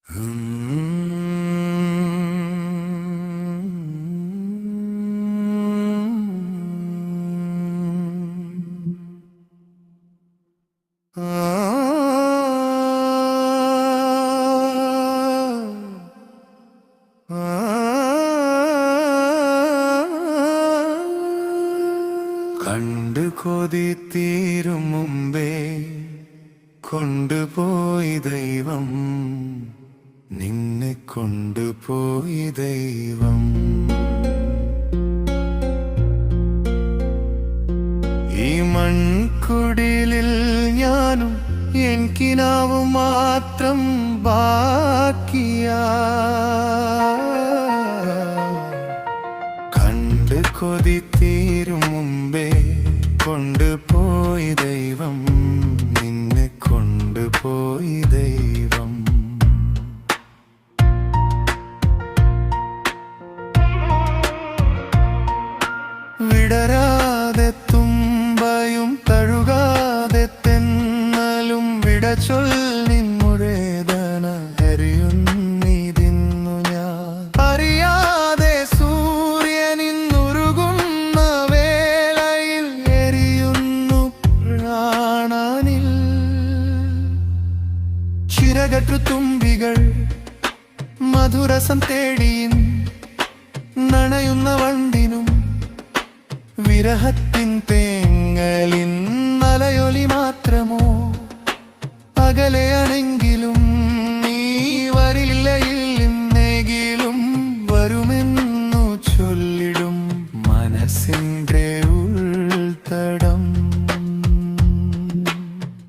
കണ്ടു കൊതി തീരും മുമ്പേ കൊണ്ടുപോയി ദൈവം, നിന്നെ കൊണ്ടുപോയി ദൈവം. ഈ മൺകുടിലിൽ ഞാനും എൻ കിനാവും മാത്രം ബാക്കിയാ. കണ്ട് കൊതി തീരും മുമ്പേ കൊണ്ടുപോയി ദൈവം, നിന്നെ കൊണ്ടുപോയി ദൈവം. വിടരാതെ തുമ്പയും തഴുകാതെ തെന്നലും വിട ചൊല്ലി മുഴേതന എറിയുന്നിതിന്നു ഞാൻ. അറിയാതെ സൂര്യനിന്നുരുകുന്ന വേളയിൽ എരിയുന്നു പ്രാണനിൽ. ചിറകറ്റു തുമ്പികൾ മധുരസം തേടിയിൻ നനയുന്ന വണ്ടിനും വിരഹത്തിൻ തേങ്ങലിൻ നലയൊലി മാത്രമോ. അകലെയാണെങ്കിലും നീ വരില്ലയില്ലെന്നെങ്കിലും വരുമെന്നു ചൊല്ലിടും മനസ്സിൻ്റെ ഉൾത്തടം.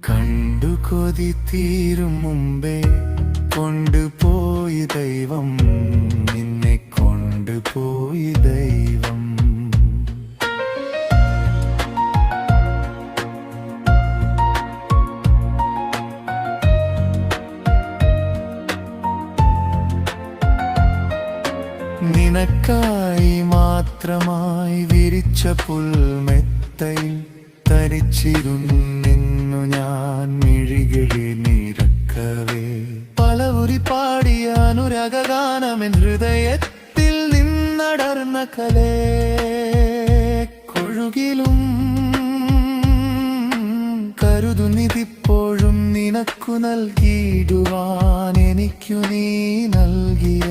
കണ്ടു കൊതി തീരും മുമ്പേ കൊണ്ടുപോയി ദൈവം, നിന്നെ കൊണ്ടുപോയി ദൈവം. നിനക്കായി മാത്രമായി വിരിച്ച പുൽമെത്തയിൽ തരിച്ചിരുന്നു ഞാൻ മിഴികളി നിരക്കവേ. പലവുരി പാടിയ അനുരാഗാനമെൻ ഹൃദയത്തിൽ നിന്നടർന്ന കലേ. കൊഴുകിലും കരുതുന്നിതിപ്പോഴും നിനക്കു നൽകിയിടുവാൻ എനിക്കു നീ നൽകിയ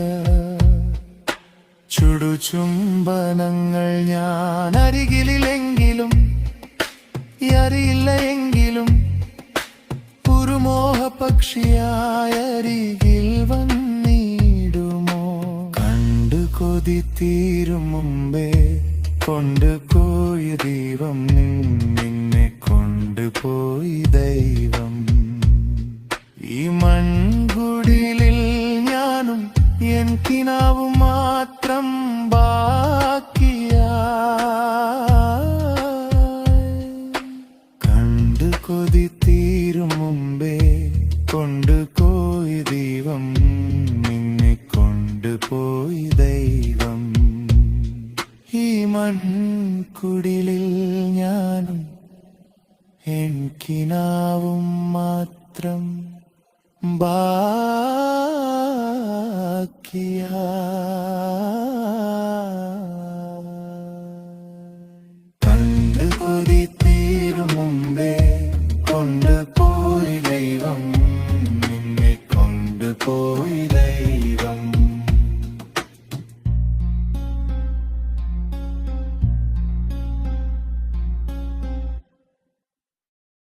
ചുടുചുംബനങ്ങൾ. ഞാൻ അരികിലെങ്കിലും അറിയില്ല എങ്കിലും ഒരു മോഹപക്ഷിയായ അരികിൽ വന്നിടുമോ. കണ്ടു കൊതി തീരും മുമ്പേ കൊണ്ടുപോയി ദൈവം, നിന്നെ കൊണ്ടുപോയി ദൈവം. ഈ മൺകുടിലിൽ ഞാനും എൻ കിനാവും മാത്രം ബാക്കിയാ. കണ്ടു കൊതി തീരും മുമ്പേ കൊണ്ടുപോയി ദൈവം, നിന്നെ കൊണ്ടുപോയി ദൈവം. ഈ മൺകുടിലിൽ ഞാനും എൻ കിനാവും മാത്രം ബാക്കിയാ. കണ്ടു കൊതി തീരും മുമ്പേ കൊണ്ടുപോയി ദൈവം, നിന്നെ കൊണ്ടുപോയി ദൈവം.